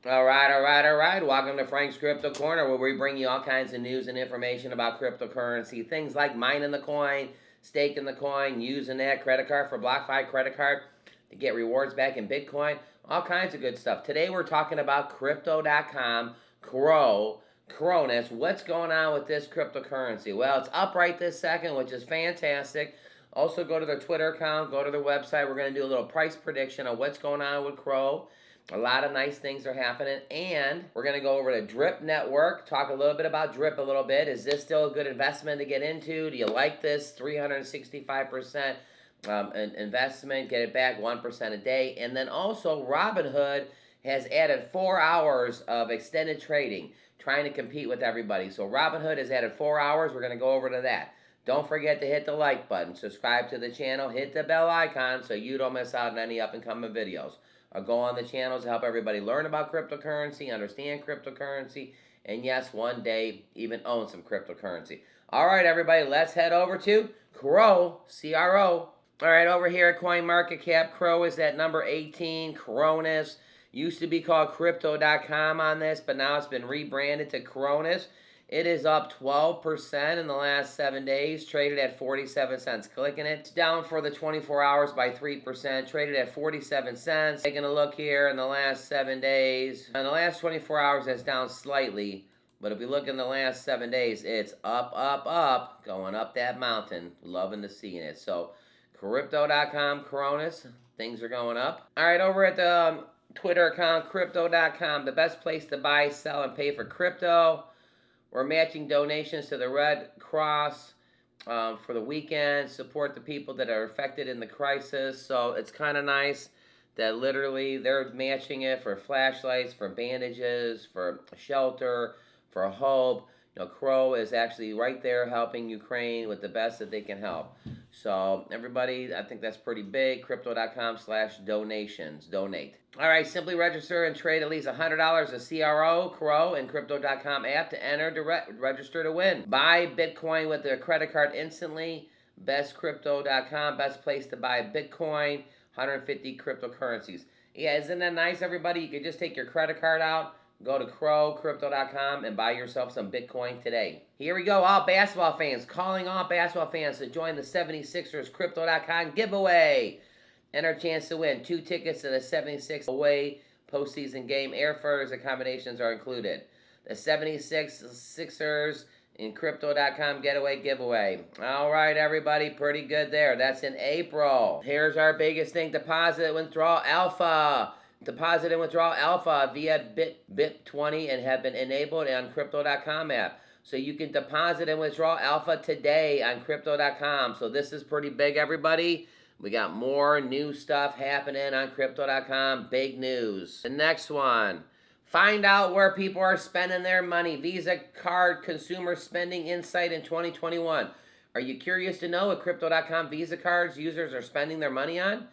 All right, all right, all right. Welcome to Frank's Crypto Corner, where we bring you all kinds of news and information about cryptocurrency. Things like mining the coin, staking the coin, using that credit card for BlockFi credit card to get rewards back in Bitcoin, all kinds of good stuff. Today we're talking about crypto.com, CRO Cronos. What's going on with this cryptocurrency? Well, it's up right this second, which is fantastic. Also, go to their Twitter account, go to their website. We're going to do a little price prediction of what's going on with CRO. A lot of nice things are happening, and we're going to go over to Drip Network, talk a little bit about Drip a little bit. Is this still a good investment to get into? Do you like this 365% investment? Get it back 1% a day. And then also, Robinhood has added 4 hours of extended trading, trying to compete with everybody. So Robinhood has added 4 hours. We're going to go over to that. Don't forget to hit the like button, subscribe to the channel, hit the bell icon so you don't miss out on any up-and-coming videos. Or go on the channels to help everybody learn about cryptocurrency, understand cryptocurrency, and yes, one day even own some cryptocurrency. All right, everybody, let's head over to CRO, C-R-O. All right, over here at CoinMarketCap, CRO is at number 18, Cronos. Used to be called crypto.com on this, but now it's been rebranded to Cronos. It is up 12% in the last 7 days, traded at 47 cents. Clicking it, it's down for the 24 hours by 3%, traded at 47 cents. Taking a look here in the last 7 days. In the last 24 hours, that's down slightly. But if we look in the last 7 days, it's up, up, up, going up that mountain. Loving to seeing it. So, crypto.com, Cronos, things are going up. All right, over at the Twitter account, crypto.com, the best place to buy, sell, and pay for crypto. We're matching donations to the Red Cross for the weekend, support the people that are affected in the crisis. So it's kind of nice that literally they're matching it for flashlights, for bandages, for shelter, for hope. You know, CRO is actually right there helping Ukraine with the best that they can help. So everybody, I think that's pretty big. Crypto.com/donations. Donate. All right, simply register and trade at least $100 of CRO and Crypto.com app to enter to register to win. Buy Bitcoin with their credit card instantly. Best Crypto.com, best place to buy Bitcoin. 150 cryptocurrencies. Yeah, isn't that nice, everybody? You could just take your credit card out, go to crypto.com and buy yourself some Bitcoin today. Here we go, all basketball fans. Calling all basketball fans to join the 76ers Crypto.com giveaway. Enter a chance to win 2 tickets to the 76 away postseason game. Airfares accommodations are included. The 76ers in Crypto.com getaway giveaway. All right, everybody, pretty good there. That's in April. Here's our biggest thing, deposit withdrawal alpha. Deposit and withdrawal alpha via BIP20 and have been enabled on Crypto.com app. So you can deposit and withdraw alpha today on Crypto.com. So this is pretty big, everybody. We got more new stuff happening on Crypto.com. Big news. The next one. Find out where people are spending their money. Visa Card Consumer Spending Insight in 2021. Are you curious to know what Crypto.com Visa Cards users are spending their money on?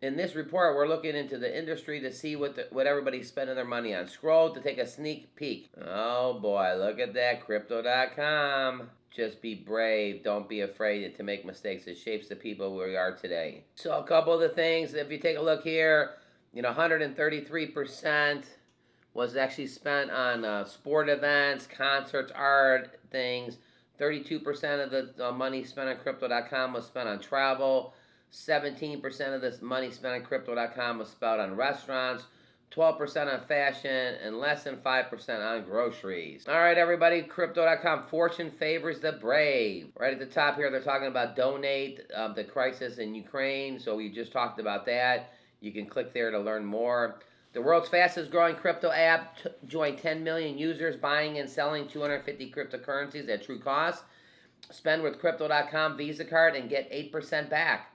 In this report, we're looking into the industry to see what everybody's spending their money on. Scroll to take a sneak peek. Oh boy, look at that, Crypto.com. Just be brave. Don't be afraid to make mistakes. It shapes the people we are today. So a couple of the things, if you take a look here, 133% was actually spent on sport events, concerts, art, things. 32% of the money spent on Crypto.com was spent on travel. 17% of this money spent on Crypto.com was spent on restaurants, 12% on fashion, and less than 5% on groceries. All right, everybody, Crypto.com, fortune favors the brave. Right at the top here, they're talking about donate the crisis in Ukraine, so we just talked about that. You can click there to learn more. The world's fastest growing crypto app joined 10 million users buying and selling 250 cryptocurrencies at true cost. Spend with Crypto.com Visa card and get 8% back.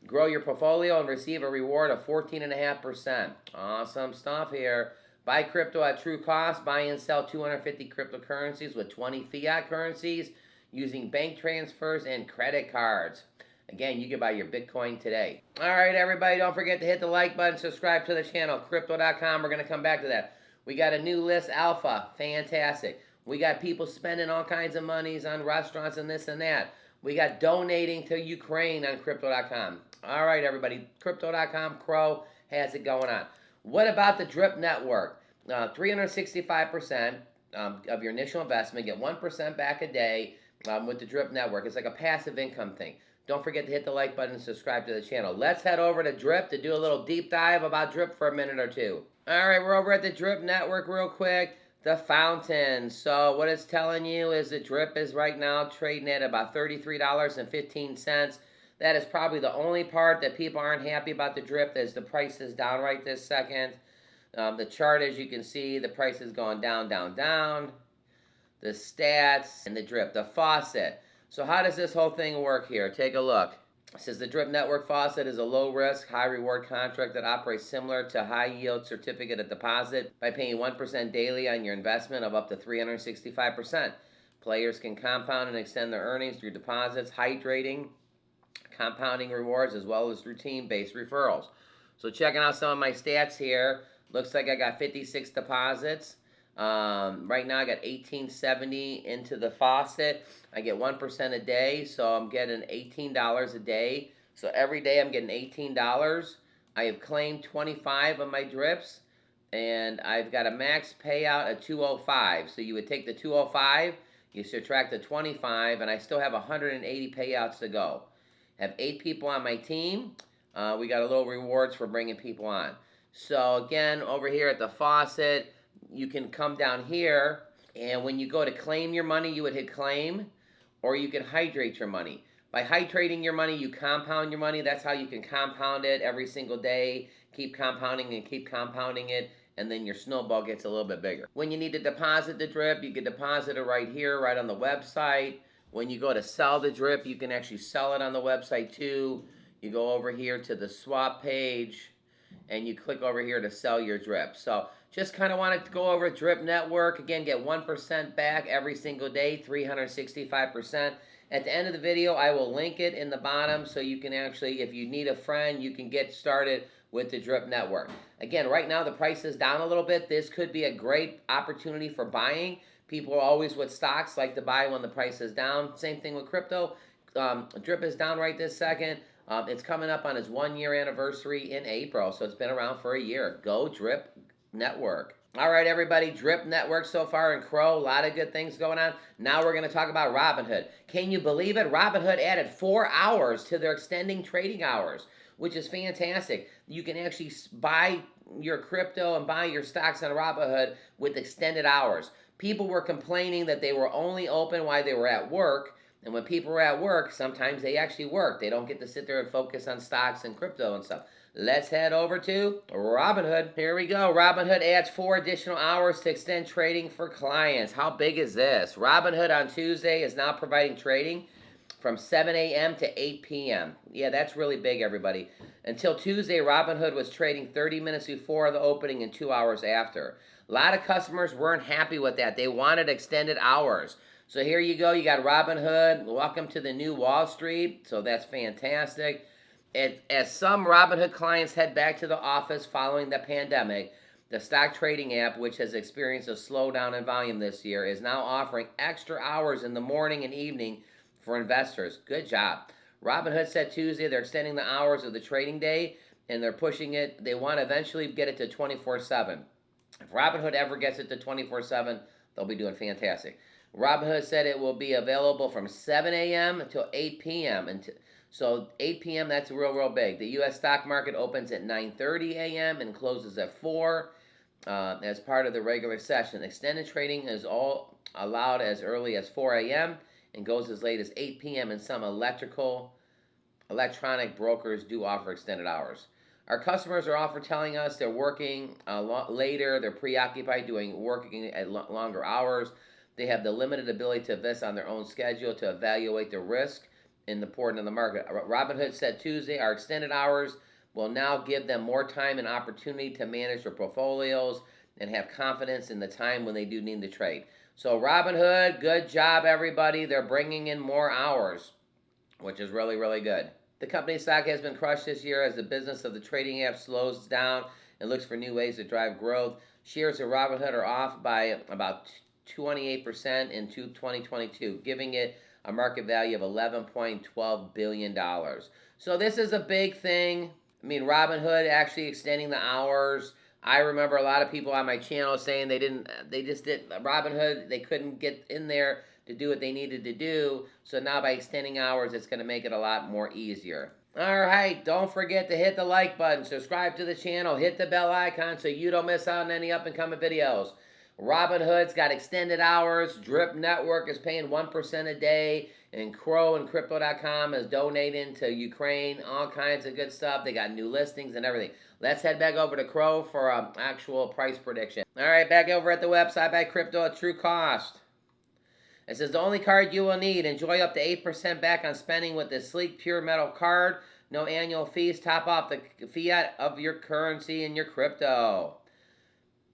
Grow your portfolio and receive a reward of 14.5%. Awesome stuff here. Buy crypto at true cost. Buy and sell 250 cryptocurrencies with 20 fiat currencies using bank transfers and credit cards. Again, you can buy your Bitcoin today. All right, everybody, don't forget to hit the like button, subscribe to the channel, Crypto.com. We're going to come back to that. We got a new list, Alpha. Fantastic. We got people spending all kinds of monies on restaurants and this and that. We got donating to Ukraine on Crypto.com. All right, everybody. Crypto.com, CRO has it going on. What about the Drip Network? 365% of your initial investment, get 1% back a day with the Drip Network. It's like a passive income thing. Don't forget to hit the like button and subscribe to the channel. Let's head over to Drip to do a little deep dive about Drip for a minute or two. All right, we're over at the Drip Network real quick. The fountain. So what it's telling you is that Drip is right now trading at about $33.15. That is probably the only part that people aren't happy about the Drip, is the price is down right this second. The chart, as you can see, the price is going down, down, down. The stats and the Drip, the faucet. So how does this whole thing work here? Take a look. It says the Drip Network faucet is a low-risk, high-reward contract that operates similar to high-yield certificate of deposit by paying 1% daily on your investment of up to 365%. Players can compound and extend their earnings through deposits, hydrating, compounding rewards, as well as routine-based referrals. So checking out some of my stats here. Looks like I got 56 deposits. Right now I got $18.70 into the faucet. I get 1% a day, so I'm getting $18 a day. So every day I'm getting $18. I have claimed 25 of my drips, and I've got a max payout of 205. So you would take the 205, you subtract the 25, and I still have 180 payouts to go. I have 8 people on my team. We got a little rewards for bringing people on. So again, over here at the faucet, you can come down here, and when you go to claim your money, you would hit claim, or you can hydrate your money. By hydrating your money, you compound your money. That's how you can compound it every single day. Keep compounding and keep compounding it, and then your snowball gets a little bit bigger. When you need to deposit the Drip, you can deposit it right here, right on the website. When you go to sell the Drip, you can actually sell it on the website too. You go over here to the swap page, and you click over here to sell your Drip. So just kind of wanted to go over Drip Network. Again, get 1% back every single day, 365%. At the end of the video, I will link it in the bottom so you can actually, if you need a friend, you can get started with the Drip Network. Again, right now the price is down a little bit. This could be a great opportunity for buying. People are always with stocks like to buy when the price is down. Same thing with crypto. Drip is down right this second. It's coming up on its 1-year anniversary in April, so it's been around for a year. Go Drip Network. All right, everybody, Drip Network so far in CRO, a lot of good things going on. Now we're going to talk about Robinhood. Can you believe it? Robinhood added 4 hours to their extending trading hours, which is fantastic. You can actually buy your crypto and buy your stocks on Robinhood with extended hours. People were complaining that they were only open while they were at work. And when people are at work, sometimes they actually work. They don't get to sit there and focus on stocks and crypto and stuff. Let's head over to Robinhood. Here we go. Robinhood adds 4 additional hours to extend trading for clients. How big is this? Robinhood on Tuesday is now providing trading from 7 a.m. to 8 p.m. Yeah, that's really big, everybody. Until Tuesday, Robinhood was trading 30 minutes before the opening and 2 hours after. A lot of customers weren't happy with that. They wanted extended hours. So here you go. You got Robinhood. Welcome to the new Wall Street. So that's fantastic. As some Robinhood clients head back to the office following the pandemic, the stock trading app, which has experienced a slowdown in volume this year, is now offering extra hours in the morning and evening for investors. Good job. Robinhood said Tuesday they're extending the hours of the trading day, and they're pushing it. They want to eventually get it to 24/7. If Robinhood ever gets it to 24/7, they'll be doing fantastic. Robinhood said it will be available from 7 a.m. until 8 p.m. So 8 p.m., that's real big. The U.S. stock market opens at 9:30 a.m. and closes at 4 as part of the regular session. Extended trading is all allowed as early as 4 a.m. and goes as late as 8 p.m. and some electronic brokers do offer extended hours. Our customers are often telling us they're working a lot later. They're preoccupied working at longer hours. They have the limited ability to invest on their own schedule to evaluate the risk in the portion of the market. Robinhood said Tuesday our extended hours will now give them more time and opportunity to manage their portfolios and have confidence in the time when they do need to trade. So Robinhood, good job, everybody. They're bringing in more hours, which is really good. The company stock has been crushed this year as the business of the trading app slows down and looks for new ways to drive growth. Shares of Robinhood are off by about 28% in 2022, giving it a market value of $11.12 billion. So this is a big thing. I mean, Robinhood actually extending the hours. I remember a lot of people on my channel saying they just didn't, Robinhood, they couldn't get in there to do what they needed to do. So now by extending hours, it's going to make it a lot more easier. All right, don't forget to hit the like button, subscribe to the channel, hit the bell icon so you don't miss out on any up and coming videos. Robinhood's got extended hours. Drip Network is paying 1% a day. And CRO and crypto.com is donating to Ukraine. All kinds of good stuff. They got new listings and everything. Let's head back over to CRO for an actual price prediction. All right, back over at the website, buy crypto at true cost. It says the only card you will need. Enjoy up to 8% back on spending with this sleek pure metal card. No annual fees. Top off the fiat of your currency and your crypto.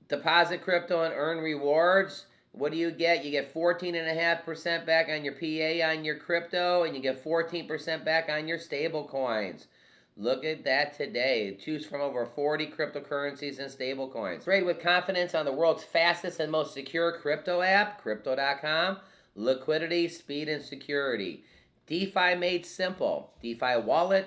Deposit crypto and earn rewards. What do you get? You get 14.5% back on your PA on your crypto, and you get 14% back on your stable coins. Look at that today. Choose from over 40 cryptocurrencies and stable coins. Trade with confidence on the world's fastest and most secure crypto app, crypto.com. Liquidity, speed, and security. DeFi made simple. DeFi wallet,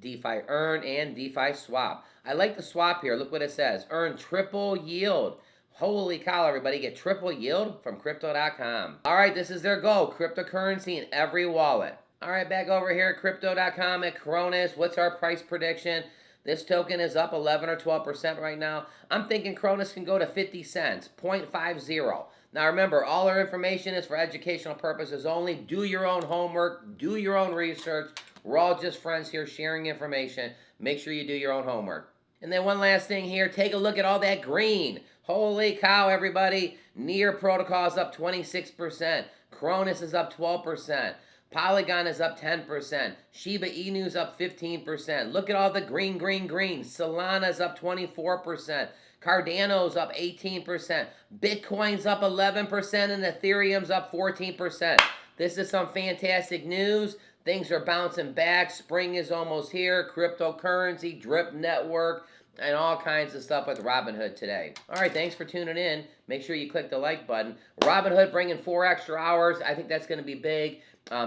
DeFi earn, and DeFi swap. I like the swap here. Look what it says. Earn triple yield. Holy cow, everybody. Get triple yield from crypto.com. All right, this is their goal. Cryptocurrency in every wallet. All right, back over here at crypto.com at Cronos. What's our price prediction? This token is up 11 or 12% right now. I'm thinking Cronos can go to 50 cents, 0.50. Now remember, all our information is for educational purposes only. Do your own homework. Do your own research. We're all just friends here sharing information. Make sure you do your own homework. And then one last thing here. Take a look at all that green. Holy cow, everybody. Near Protocol is up 26%. Cronos is up 12%. Polygon is up 10%. Shiba Inu is up 15%. Look at all the green. Solana is up 24%. Cardano's up 18%. Bitcoin's up 11%. And Ethereum's up 14%. This is some fantastic news. Things are bouncing back. Spring is almost here. Cryptocurrency, Drip Network, and all kinds of stuff with Robinhood today. All right, thanks for tuning in. Make sure you click the like button. Robinhood bringing 4 extra hours. I think that's going to be big.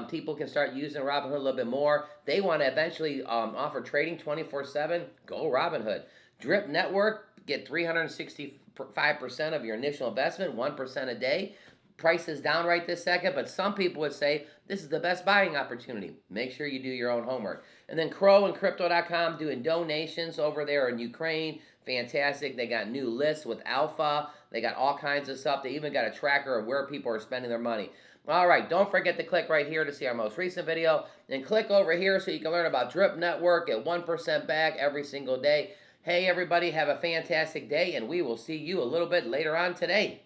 People can start using Robinhood a little bit more. They want to eventually offer trading 24/7. Go Robinhood. Drip Network, get 365% of your initial investment, 1% a day. Price is down right this second, but some people would say this is the best buying opportunity. Make sure you do your own homework. And then CRO and crypto.com doing donations over there in Ukraine. Fantastic. They got new lists with Alpha. They got all kinds of stuff. They even got a tracker of where people are spending their money. All right, don't forget to click right here to see our most recent video. And click over here so you can learn about Drip Network at 1% back every single day. Hey, everybody, have a fantastic day, and we will see you a little bit later on today.